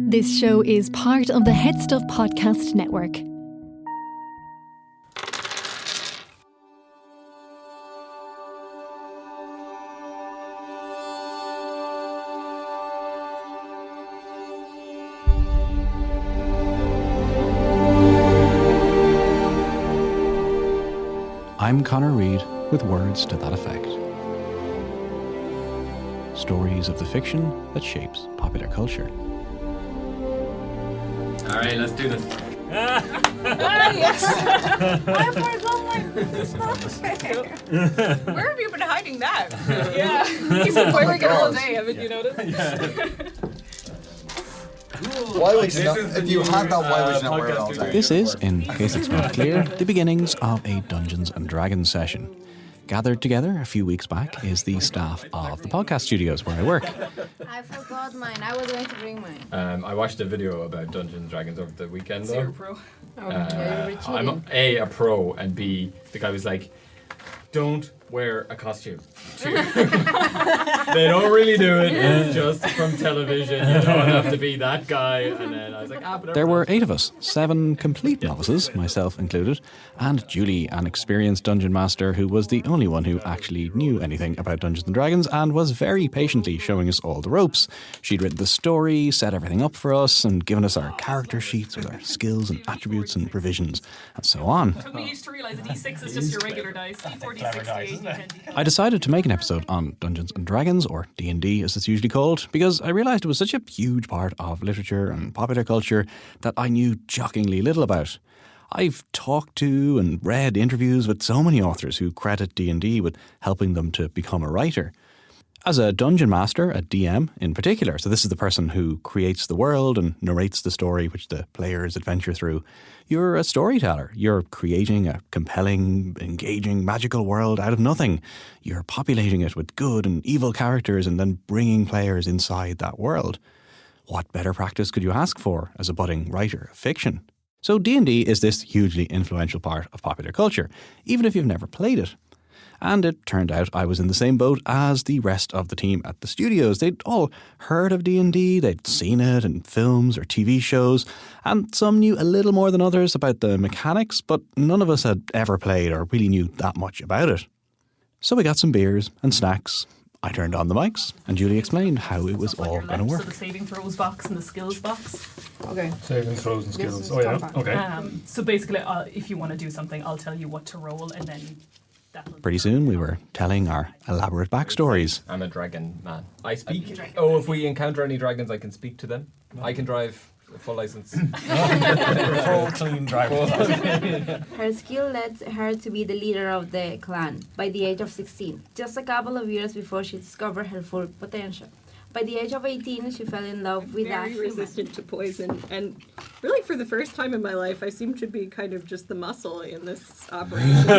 This show is part of the Head Stuff Podcast Network. I'm Connor Reid with words to that effect. Stories of the fiction that shapes popular culture. Alright, let's do this. Yes! I forgot my... It's not fair. Where have you been hiding that? Yeah. He's been wearing it all day, haven't you noticed? Why would you not, if you had that, why would you not wear it all day? This is, in case it's not clear, the beginnings of a Dungeons and Dragons session. Gathered together a few weeks back is the staff of the podcast studios where I work. I forgot mine. I was going to bring mine. I watched a video about Dungeons and Dragons over the weekend though. So you're a pro. I'm A, a pro, and B, the guy was like, don't wear a costume. They don't really do it, it's just from television, you don't have to be that guy. And then I was like, but There were 8 of us, 7 complete novices, myself included, and Julie, an experienced dungeon master who was the only one who actually knew anything about Dungeons and Dragons and was very patiently showing us all the ropes. She'd written the story, set everything up for us, and given us our character sheets with our skills and attributes and provisions, and so on. Took me used to realise a D6 is just your regular dice. D4, D6, D8, D10, D5. I decided to make an episode on Dungeons and Dragons, or D&D as it's usually called, because I realised it was such a huge part of literature and popular culture that I knew shockingly little about. I've talked to and read interviews with so many authors who credit D&D with helping them to become a writer. As a dungeon master, a DM in particular, so this is the person who creates the world and narrates the story which the players adventure through, you're a storyteller. You're creating a compelling, engaging, magical world out of nothing. You're populating it with good and evil characters and then bringing players inside that world. What better practice could you ask for as a budding writer of fiction? So D&D is this hugely influential part of popular culture, even if you've never played it. And it turned out I was in the same boat as the rest of the team at the studios. They'd all heard of D&D, they'd seen it in films or TV shows, and some knew a little more than others about the mechanics, but none of us had ever played or really knew that much about it. So we got some beers and snacks. I turned on the mics, and Julie explained how it was all going to work. So the saving throws box and the skills box. Okay. Saving throws and skills. This is Oh yeah. top Okay. So basically, if you want to do something, I'll tell you what to roll, and then that'll... Pretty soon we were telling our elaborate backstories. I'm a dragon man. I speak. Oh, if we encounter any dragons, I can speak to them. I can drive a full license. Full clean driver. Her skill led her to be the leader of the clan by the age of 16, just a couple of years before she discovered her full potential. By the age of 18, she fell in love with very resistant to poison, and really for the first time in my life, I seem to be kind of just the muscle in this operation.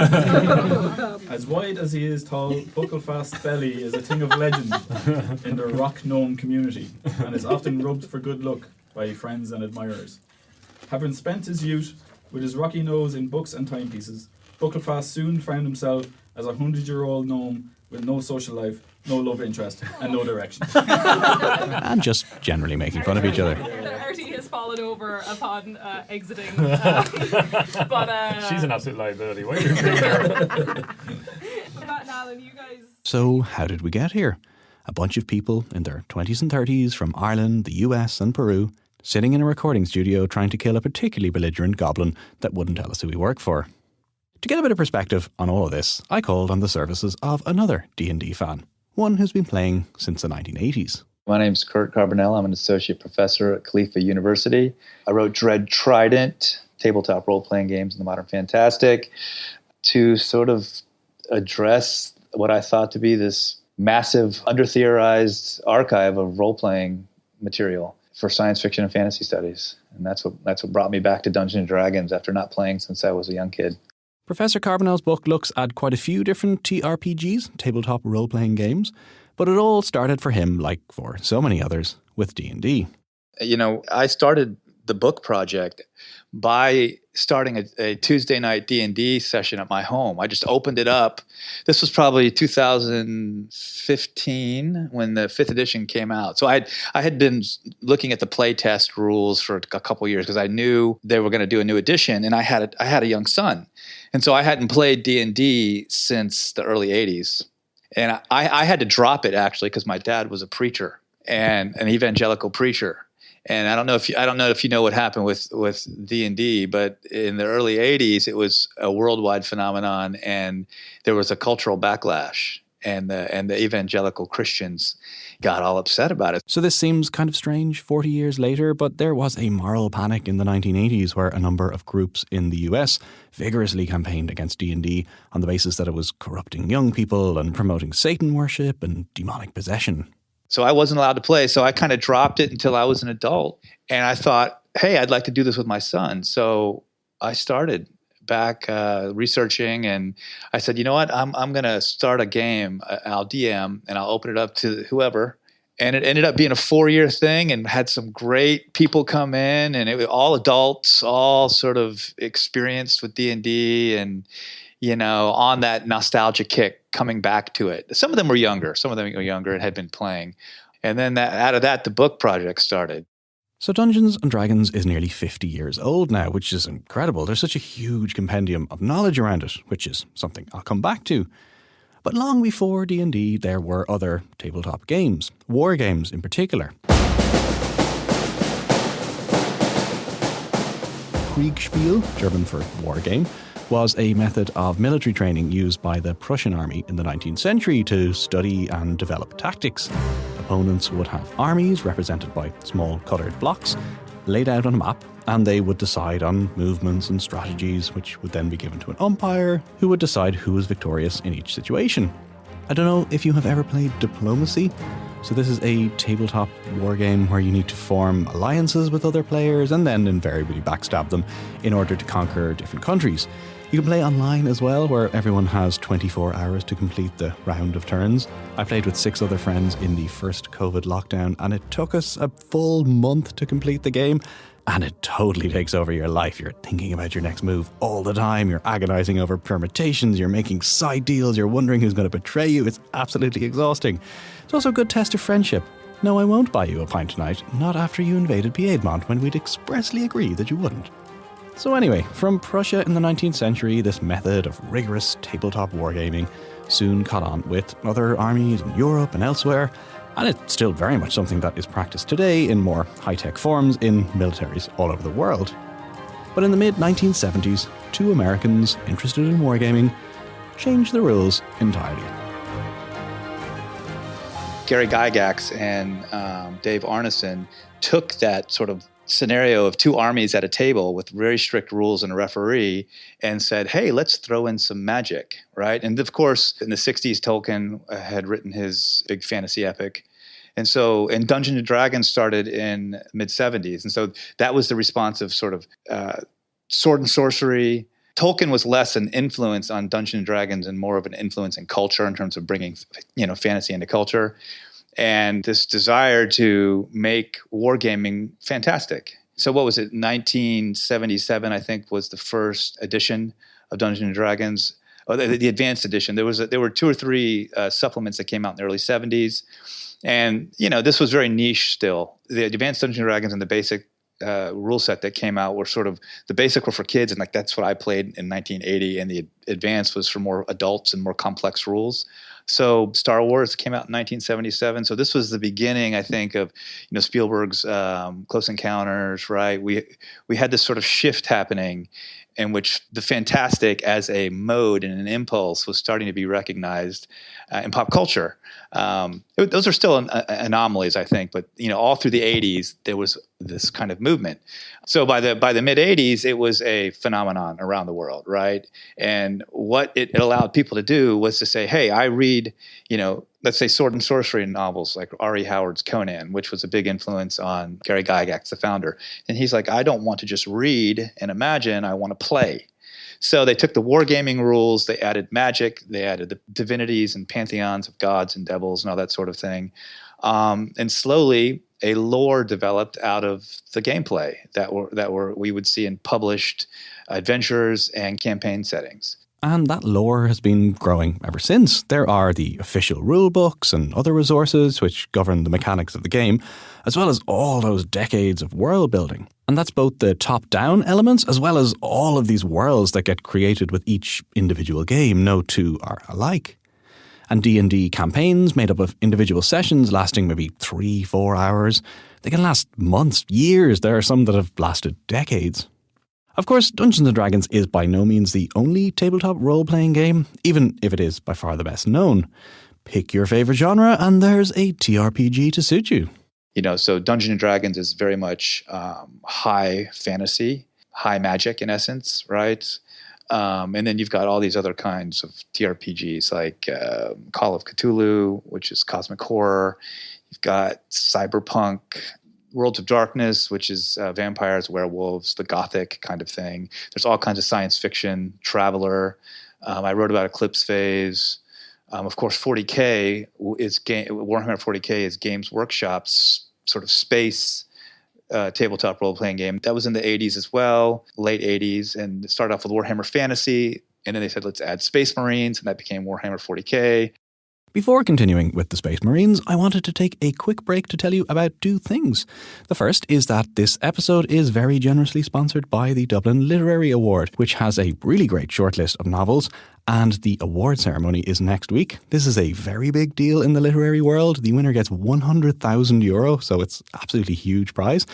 As wide as he is tall, Bucklefast's belly is a thing of legend in the rock gnome community, and is often rubbed for good luck by friends and admirers. Having spent his youth with his rocky nose in books and timepieces, Bucklefast soon found himself as a 100-year-old gnome with no social life, no love interest, and no direction. And just generally making fun of each other. Artie has fallen over upon exiting. She's an absolute liability. Why are you bringing her? Matt and Alan, you guys... So how did we get here? A bunch of people in their 20s and 30s from Ireland, the US and Peru, sitting in a recording studio trying to kill a particularly belligerent goblin that wouldn't tell us who we work for. To get a bit of perspective on all of this, I called on the services of another D&D fan, one who's been playing since the 1980s. My name's Curt Carbonell. I'm an associate professor at Khalifa University. I wrote Dread Trident, tabletop role-playing games in the Modern Fantastic, to sort of address what I thought to be this massive, under-theorized archive of role-playing material for science fiction and fantasy studies. And that's what brought me back to Dungeons & Dragons after not playing since I was a young kid. Professor Carbonell's book looks at quite a few different TRPGs, tabletop role-playing games, but it all started for him, like for so many others, with D&D. You know, I started the book project by starting a Tuesday night D&D session at my home. I just opened it up. This was probably 2015 when the 5th edition came out. So I had been looking at the playtest rules for a couple years because I knew they were going to do a new edition, and I had a young son. And so I hadn't played D&D since the early 80s. And I had to drop it, actually, because my dad was a preacher, and an evangelical preacher. And I don't know if you know what happened with D&D, but in the early 80s, it was a worldwide phenomenon, and there was a cultural backlash, and the evangelical Christians got all upset about it. So this seems kind of strange 40 years later, but there was a moral panic in the 1980s where a number of groups in the US vigorously campaigned against D&D on the basis that it was corrupting young people and promoting Satan worship and demonic possession. So I wasn't allowed to play, so I kind of dropped it until I was an adult. And I thought, hey, I'd like to do this with my son. So I started back researching, and I said, you know what, I'm going to start a game. I'll DM, and I'll open it up to whoever. And it ended up being a 4-year thing, and had some great people come in, and it was all adults, all sort of experienced with D&D, and on that nostalgia kick, coming back to it. Some of them were younger. And had been playing. And then out of that, the book project started. So Dungeons & Dragons is nearly 50 years old now, which is incredible. There's such a huge compendium of knowledge around it, which is something I'll come back to. But long before D&D, there were other tabletop games, war games in particular. Kriegspiel, German for war game, was a method of military training used by the Prussian army in the 19th century to study and develop tactics. Opponents would have armies represented by small coloured blocks laid out on a map, and they would decide on movements and strategies, which would then be given to an umpire who would decide who was victorious in each situation. I don't know if you have ever played Diplomacy. So this is a tabletop war game where you need to form alliances with other players and then invariably backstab them in order to conquer different countries. You can play online as well, where everyone has 24 hours to complete the round of turns. I played with 6 other friends in the first COVID lockdown, and it took us a full month to complete the game. And it totally takes over your life. You're thinking about your next move all the time. You're agonizing over permutations. You're making side deals. You're wondering who's going to betray you. It's absolutely exhausting. It's also a good test of friendship. No, I won't buy you a pint tonight. Not after you invaded Piedmont when we'd expressly agreed that you wouldn't. So anyway, from Prussia in the 19th century, this method of rigorous tabletop wargaming soon caught on with other armies in Europe and elsewhere, and it's still very much something that is practiced today in more high-tech forms in militaries all over the world. But in the mid-1970s, 2 Americans interested in wargaming changed the rules entirely. Gary Gygax and Dave Arneson took that sort of scenario of 2 armies at a table with very strict rules and a referee and said, hey, let's throw in some magic, right? And of course, in the 60s, Tolkien had written his big fantasy epic. And Dungeons & Dragons started in mid-70s. And so that was the response of sort of sword and sorcery. Tolkien was less an influence on Dungeons & Dragons and more of an influence in culture in terms of bringing, fantasy into culture. And this desire to make wargaming fantastic. So what was it, 1977, I think, was the first edition of Dungeons & Dragons. Oh, the advanced edition. There were 2 or 3 supplements that came out in the early 70s. And, this was very niche still. The advanced Dungeons & Dragons and the basic rule set that came out were sort of, the basic were for kids, and that's what I played in 1980, and the advanced was for more adults and more complex rules. So Star Wars came out in 1977. So this was the beginning, I think, of Spielberg's Close Encounters, right? We had this sort of shift happening in which the fantastic as a mode and an impulse was starting to be recognized in pop culture. Those are still anomalies, I think, but all through the 80s there was this kind of movement. So by the mid 80s, it was a phenomenon around the world, right? And what it allowed people to do was to say, hey, I read, let's say sword and sorcery novels like R.E. Howard's Conan, which was a big influence on Gary Gygax, the founder. And he's like, I don't want to just read and imagine, I want to play. So they took the wargaming rules, they added magic, they added the divinities and pantheons of gods and devils and all that sort of thing. And slowly, a lore developed out of the gameplay that we would see in published adventures and campaign settings. And that lore has been growing ever since. There are the official rule books and other resources which govern the mechanics of the game, as well as all those decades of world building. And that's both the top-down elements as well as all of these worlds that get created with each individual game. No two are alike. And D&D campaigns made up of individual sessions lasting maybe 3-4 hours. They can last months, years. There are some that have lasted decades. Of course, Dungeons & Dragons is by no means the only tabletop role-playing game, even if it is by far the best known. Pick your favourite genre and there's a TRPG to suit you. So Dungeons & Dragons is very much high fantasy, high magic in essence, right? And then you've got all these other kinds of TRPGs like Call of Cthulhu, which is cosmic horror. You've got cyberpunk, Worlds of Darkness, which is vampires, werewolves, the gothic kind of thing. There's all kinds of science fiction, Traveler. I wrote about Eclipse Phase. Of course, 40K is Warhammer 40K is Games Workshop's sort of space tabletop role-playing game. That was in the 80s as well, late 80s, and it started off with Warhammer Fantasy, and then they said, let's add Space Marines, and that became Warhammer 40K. Before continuing with the Space Marines, I wanted to take a quick break to tell you about two things. The first is that this episode is very generously sponsored by the Dublin Literary Award, which has a really great shortlist of novels, and the award ceremony is next week. This is a very big deal in the literary world. The winner gets €100,000, so it's absolutely huge prize,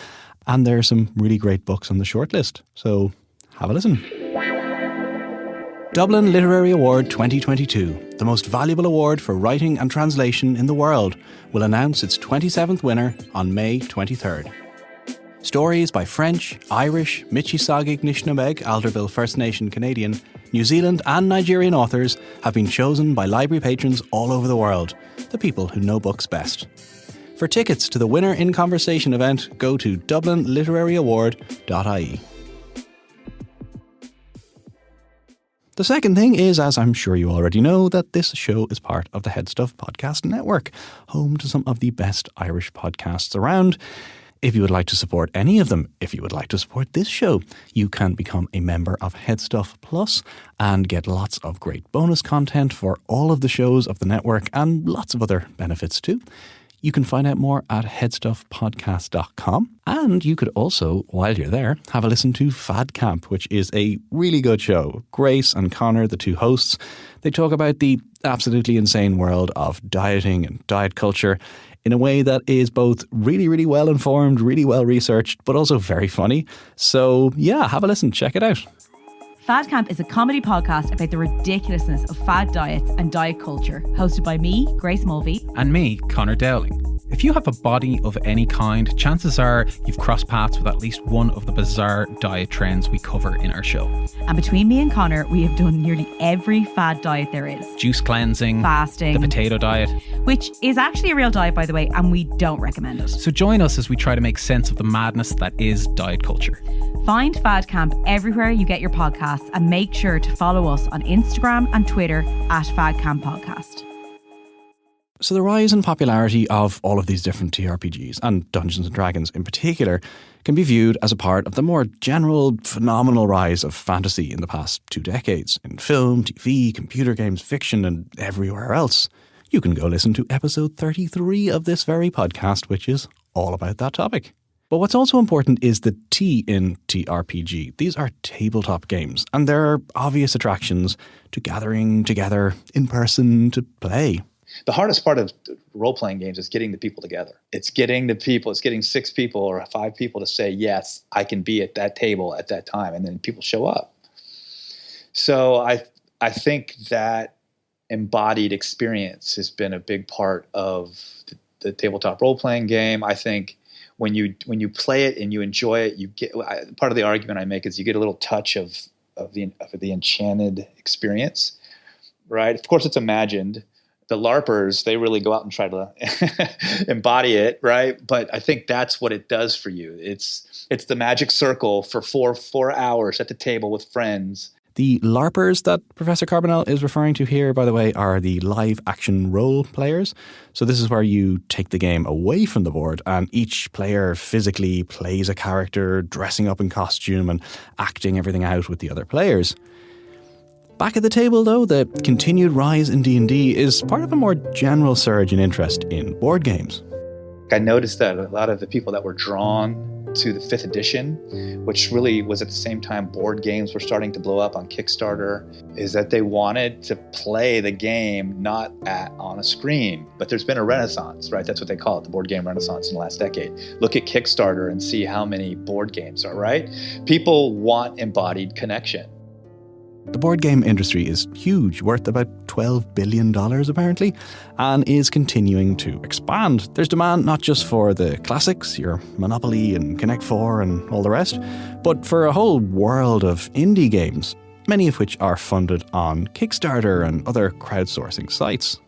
and there are some really great books on the shortlist, so have a listen. Dublin Literary Award 2022, the most valuable award for writing and translation in the world, will announce its 27th winner on May 23rd. Stories by French, Irish, Michisagig Nishnabeg, Alderville First Nation Canadian, New Zealand and Nigerian authors have been chosen by library patrons all over the world, the people who know books best. For tickets to the Winner in Conversation event, go to dublinliteraryaward.ie. The second thing is, as I'm sure you already know, that this show is part of the Head Stuff Podcast Network, home to some of the best Irish podcasts around. If you would like to support any of them, if you would like to support this show, you can become a member of Head Stuff Plus and get lots of great bonus content for all of the shows of the network and lots of other benefits too. You can find out more at headstuffpodcast.com. And you could also, while you're there, have a listen to Fad Camp, which is a really good show. Grace and Connor, the two hosts, they talk about the absolutely insane world of dieting and diet culture in a way that is both really, really well informed, really well researched, but also very funny. So yeah, have a listen, check it out. Fad Camp is a comedy podcast about the ridiculousness of fad diets and diet culture, hosted by me, Grace Mulvey. And me, Connor Dowling. If you have a body of any kind, chances are you've crossed paths with at least one of the bizarre diet trends we cover in our show. And between me and Connor, we have done nearly every fad diet there is. Juice cleansing, fasting, the potato diet. Which is actually a real diet, by the way, and we don't recommend it. So join us as we try to make sense of the madness that is diet culture. Find Fad Camp everywhere you get your podcasts and make sure to follow us on Instagram and Twitter at Fad Camp Podcast. So the rise in popularity of all of these different TRPGs, and Dungeons & Dragons in particular, can be viewed as a part of the more general, phenomenal rise of fantasy in the past 2 decades, in film, TV, computer games, fiction, and everywhere else. You can go listen to episode 33 of this very podcast, which is all about that topic. But what's also important is the T in TRPG. These are tabletop games, and there are obvious attractions to gathering together in person to play. The hardest part of role-playing games is getting the people together. It's getting 6 people or 5 people to say, yes, I can be at that table at that time, and then people show up. So I think that embodied experience has been a big part of the tabletop role-playing game. I think when you play it and you enjoy it, you get part of the argument I make is you get a little touch of the enchanted experience, right? Of course, it's imagined. The LARPers, they really go out and try to embody it, right? But I think that's what it does for you. It's the magic circle for four hours at the table with friends. The LARPers that Professor Carbonell is referring to here, by the way, are the live action role players. So this is where you take the game away from the board and each player physically plays a character, dressing up in costume and acting everything out with the other players. Back at the table, though, the continued rise in D&D is part of a more general surge in interest in board games. I noticed that a lot of the people that were drawn to the 5th edition, which really was at the same time board games were starting to blow up on Kickstarter, is that they wanted to play the game not on a screen. But there's been a renaissance, right? That's what they call it, the board game renaissance in the last decade. Look at Kickstarter and see how many board games are, right? People want embodied connection. The board game industry is huge, worth about $12 billion apparently, and is continuing to expand. There's demand not just for the classics, your Monopoly and Connect 4 and all the rest, but for a whole world of indie games, many of which are funded on Kickstarter and other crowdsourcing sites.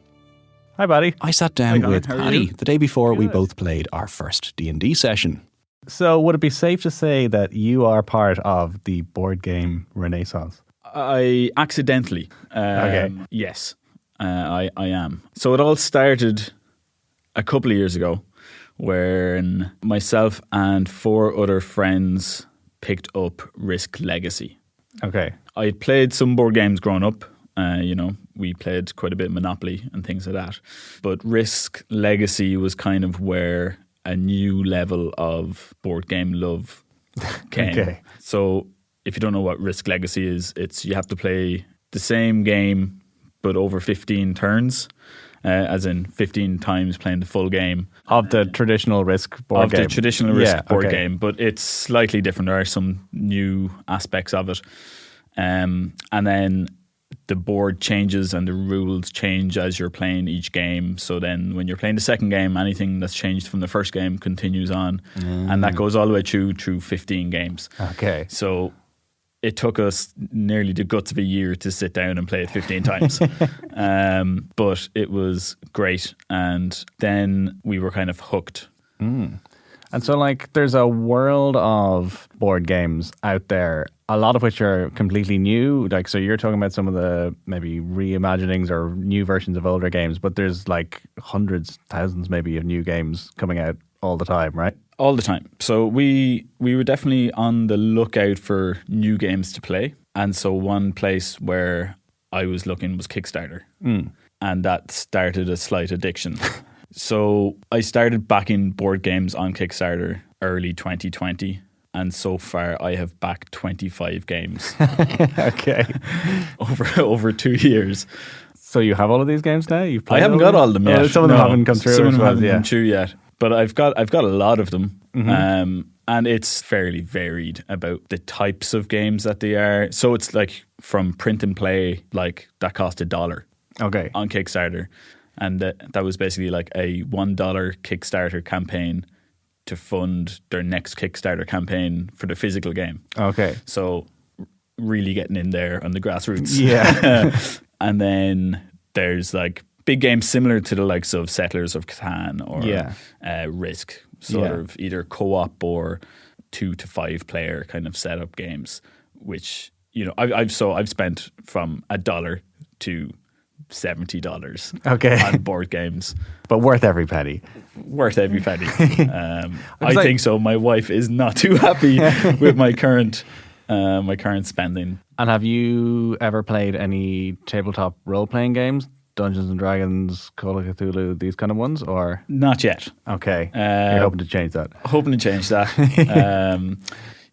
Hi, Paddy. I sat down Hi, with how are Paddy you? the day before we Good. both played our first D&D session. So would it be safe to say that you are part of the board game renaissance? I accidentally. Okay. Yes, I am. So it all started a couple of years ago when myself and 4 other friends picked up Risk Legacy. Okay. I had played some board games growing up. We played quite a bit of Monopoly and things like that. But Risk Legacy was kind of where a new level of board game love came. Okay. So if you don't know what Risk Legacy is, it's you have to play the same game but over 15 turns, as in 15 times playing the full game. Of the traditional Risk board game? Of the traditional Risk board okay. game, but it's slightly different. There are some new aspects of it. And then the board changes and the rules change as you're playing each game. So then when you're playing the second game, anything that's changed from the first game continues on. And that goes all the way through 15 games. Okay. So it took us nearly the guts of a year to sit down and play it 15 times. But it was great. And then we were kind of hooked. And so, like, there's a world of board games out there, a lot of which are completely new. Like, so you're talking about some of the maybe reimaginings or new versions of older games, but there's like hundreds, thousands maybe of new games coming out all the time, right? All the time. So we were definitely on the lookout for new games to play. And so one place where I was looking was Kickstarter. And that started a slight addiction. So I started backing board games on Kickstarter early 2020. And so far I have backed 25 games. Okay. over 2 years. So you have all of these games now? You've played I haven't all got all of them yet. Some of them haven't come through. Some of them as well, haven't yeah. come through yet. But I've got a lot of them. And it's fairly varied about the types of games that they are. So it's like from print and play, like that cost $1 Okay. on Kickstarter. And that was basically like a $1 Kickstarter campaign to fund their next Kickstarter campaign for the physical game. Okay. So really getting in there on the grassroots. Yeah. And then there's like big games similar to the likes of Settlers of Catan or Risk, sort of either co-op or 2 to 5 player kind of setup games, which, you know, I've spent from $1 to $70 on board games. But worth every penny. Worth every penny. I think so. My wife is not too happy with my current spending. And have you ever played any tabletop role-playing games? Dungeons and Dragons, Call of Cthulhu, these kind of ones, or not yet? Okay, you're hoping to change that. Hoping to change that.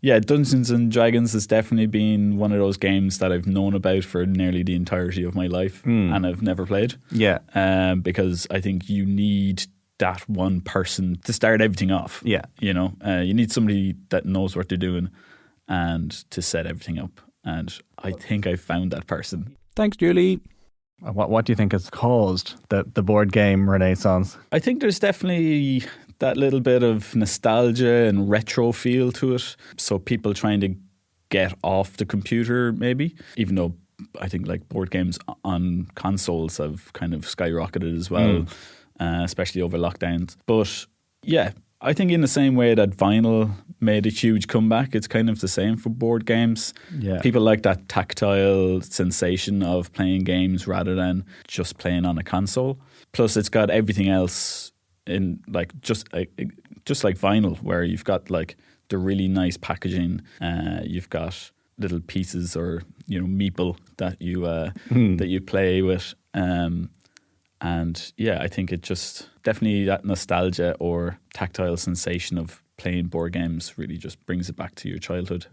Yeah, Dungeons and Dragons has definitely been one of those games that I've known about for nearly the entirety of my life, and I've never played. Yeah, because I think you need that one person to start everything off. Yeah, you know, you need somebody that knows what they're doing and to set everything up. And I think I found that person. Thanks, Julie. What do you think has caused the board game renaissance? I think there's definitely that little bit of nostalgia and retro feel to it. So people trying to get off the computer, maybe, even though I think like board games on consoles have kind of skyrocketed as well, especially over lockdowns. But yeah, I think in the same way that vinyl made a huge comeback. It's kind of the same for board games. Yeah. People like that tactile sensation of playing games rather than just playing on a console. Plus, it's got everything else in like just like vinyl, where you've got like the really nice packaging. You've got little pieces or meeple that you play with. And yeah, I think it just definitely that nostalgia or tactile sensation of playing board games really just brings it back to your childhood.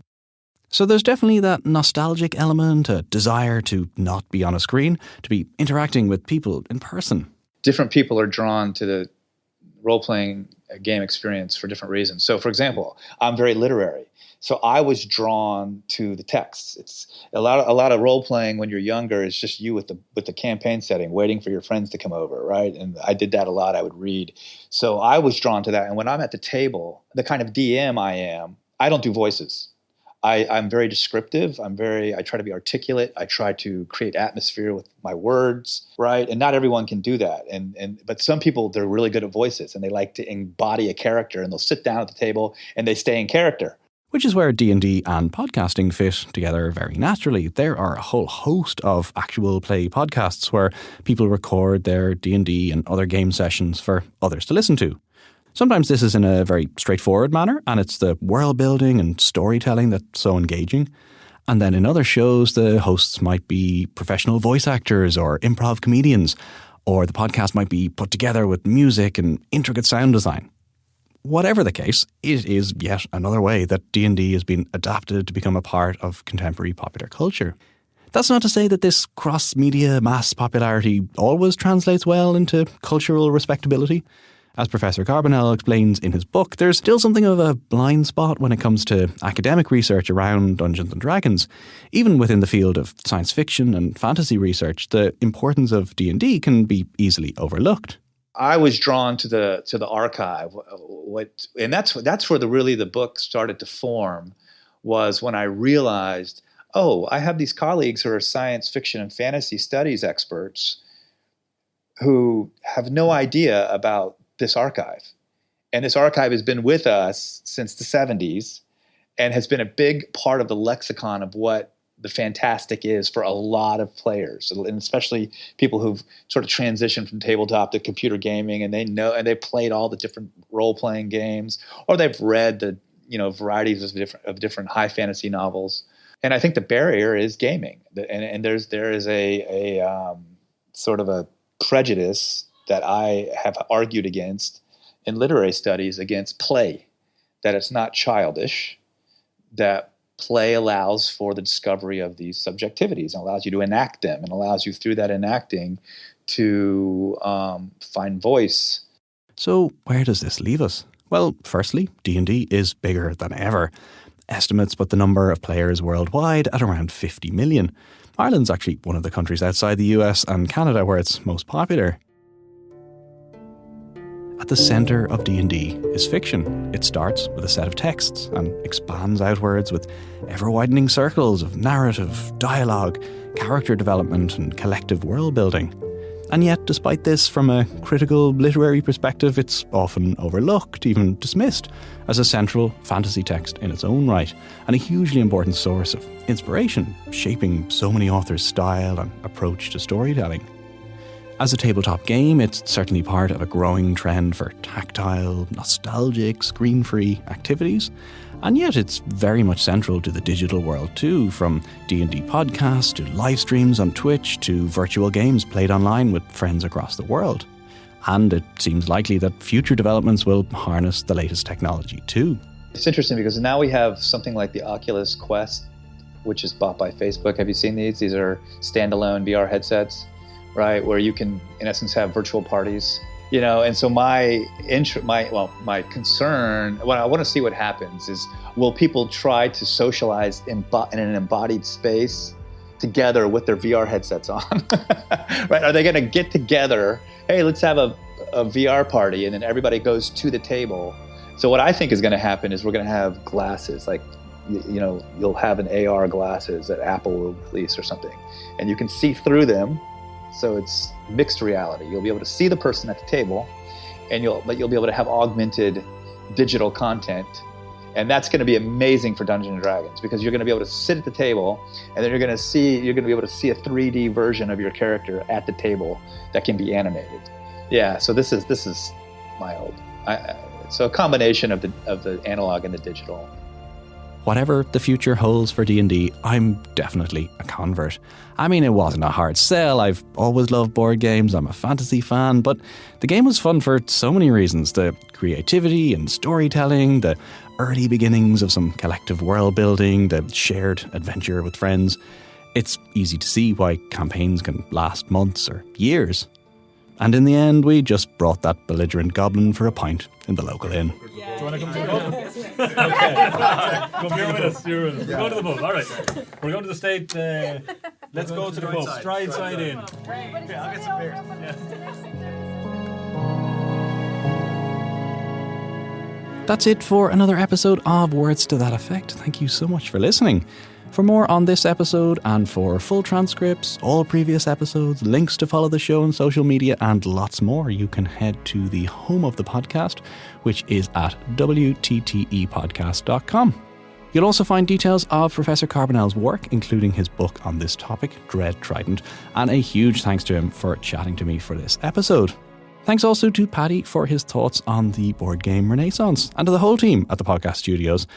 So there's definitely that nostalgic element, a desire to not be on a screen, to be interacting with people in person. Different people are drawn to the role-playing game experience for different reasons. So, for example, I'm very literary. So I was drawn to the texts. It's a lot of role playing when you're younger is just you with the campaign setting, waiting for your friends to come over, right? And I did that a lot. I would read. So I was drawn to that. And when I'm at the table, the kind of DM I am, I don't do voices. I'm very descriptive. I try to be articulate. I try to create atmosphere with my words, right? And not everyone can do that. But some people, they're really good at voices and they like to embody a character and they'll sit down at the table and they stay in character. Which is where D&D and podcasting fit together very naturally. There are a whole host of actual play podcasts where people record their D&D and other game sessions for others to listen to. Sometimes this is in a very straightforward manner, and it's the world building and storytelling that's so engaging. And then in other shows, the hosts might be professional voice actors or improv comedians, or the podcast might be put together with music and intricate sound design. Whatever the case, it is yet another way that D&D has been adapted to become a part of contemporary popular culture. That's not to say that this cross-media mass popularity always translates well into cultural respectability. As Professor Carbonell explains in his book, there's still something of a blind spot when it comes to academic research around Dungeons & Dragons. Even within the field of science fiction and fantasy research, the importance of D&D can be easily overlooked. I was drawn to the archive, and that's where the book started to form. Was when I realized, I have these colleagues who are science fiction and fantasy studies experts who have no idea about this archive, and this archive has been with us since the 70s, and has been a big part of the lexicon of what the fantastic is for a lot of players, and especially people who've sort of transitioned from tabletop to computer gaming, and they've played all the different role-playing games, or they've read the varieties of different high fantasy novels. And I think the barrier is gaming, and there is a sort of a prejudice that I have argued against in literary studies against play, that it's not childish, that play allows for the discovery of these subjectivities and allows you to enact them and allows you through that enacting to find voice. So where does this leave us? Well, firstly, D&D is bigger than ever. Estimates put the number of players worldwide at around 50 million. Ireland's actually one of the countries outside the US and Canada where it's most popular. At the centre of D&D is fiction. It starts with a set of texts and expands outwards with ever-widening circles of narrative, dialogue, character development and collective world building. And yet, despite this, from a critical literary perspective, it's often overlooked, even dismissed, as a central fantasy text in its own right, and a hugely important source of inspiration, shaping so many authors' style and approach to storytelling. As a tabletop game, it's certainly part of a growing trend for tactile, nostalgic, screen-free activities, and yet it's very much central to the digital world too, from D&D podcasts to live streams on Twitch to virtual games played online with friends across the world. And it seems likely that future developments will harness the latest technology too. It's interesting because now we have something like the Oculus Quest, which is bought by Facebook. Have you seen these? These are standalone VR headsets, right, where you can, in essence, have virtual parties, and so my concern, what I want to see what happens is, will people try to socialize in an embodied space together with their VR headsets on, right? Are they going to get together, hey, let's have a VR party, and then everybody goes to the table? So what I think is going to happen is we're going to have glasses, like, you'll have an AR glasses that Apple will release or something, and you can see through them. So it's mixed reality. You'll be able to see the person at the table, but you'll be able to have augmented digital content, And that's going to be amazing for Dungeons and Dragons, because you're going to be able to sit at the table, and then you're going to be able to see a 3D version of your character at the table that can be animated. Yeah, so this is my old. So a combination of the analog and the digital. Whatever the future holds for D&D, I'm definitely a convert. I mean, it wasn't a hard sell. I've always loved board games. I'm a fantasy fan, but the game was fun for so many reasons. The creativity and storytelling, the early beginnings of some collective world building, the shared adventure with friends. It's easy to see why campaigns can last months or years. And in the end, we just brought that belligerent goblin for a pint in the local inn. Do you want to come to the pub? Okay. Come here with us. You're with us. We're going to the pub. All right. We're going to the state. Let's go to the pub. Stride side in. Okay, I'll get some beers. That's it for another episode of Words to That Effect. Thank you so much for listening. For more on this episode and for full transcripts, all previous episodes, links to follow the show on social media and lots more, you can head to the home of the podcast, which is at wttepodcast.com. You'll also find details of Professor Carbonell's work, including his book on this topic, Dread Trident, and a huge thanks to him for chatting to me for this episode. Thanks also to Paddy for his thoughts on the board game Renaissance, and to the whole team at the podcast studios,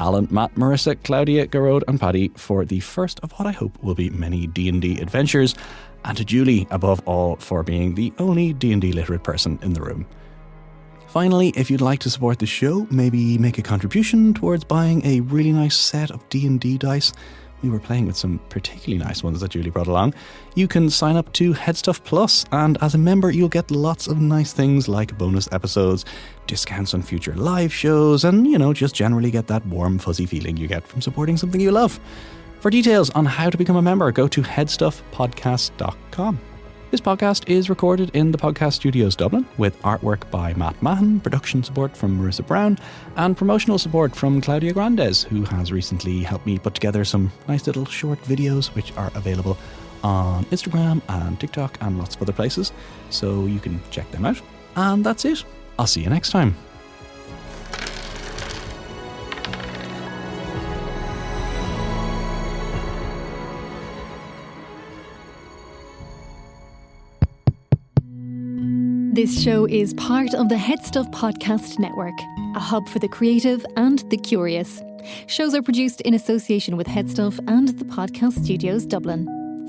Alan, Matt, Marissa, Claudia, Garode and Paddy for the first of what I hope will be many D&D adventures, and to Julie, above all, for being the only D&D literate person in the room. Finally, if you'd like to support the show, maybe make a contribution towards buying a really nice set of D&D dice. We were playing with some particularly nice ones that Julie brought along. You can sign up to Headstuff Plus, and as a member you'll get lots of nice things like bonus episodes, discounts on future live shows, and, just generally get that warm, fuzzy feeling you get from supporting something you love. For details on how to become a member, go to headstuffpodcast.com. This podcast is recorded in the Podcast Studios Dublin, with artwork by Matt Mahan, production support from Marissa Brown, and promotional support from Claudia Grandes, who has recently helped me put together some nice little short videos which are available on Instagram and TikTok and lots of other places, so you can check them out. And that's it. I'll see you next time. This show is part of the Headstuff Podcast Network, a hub for the creative and the curious. Shows are produced in association with Headstuff and the Podcast Studios Dublin.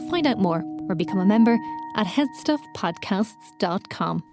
Find out more or become a member at headstuffpodcasts.com.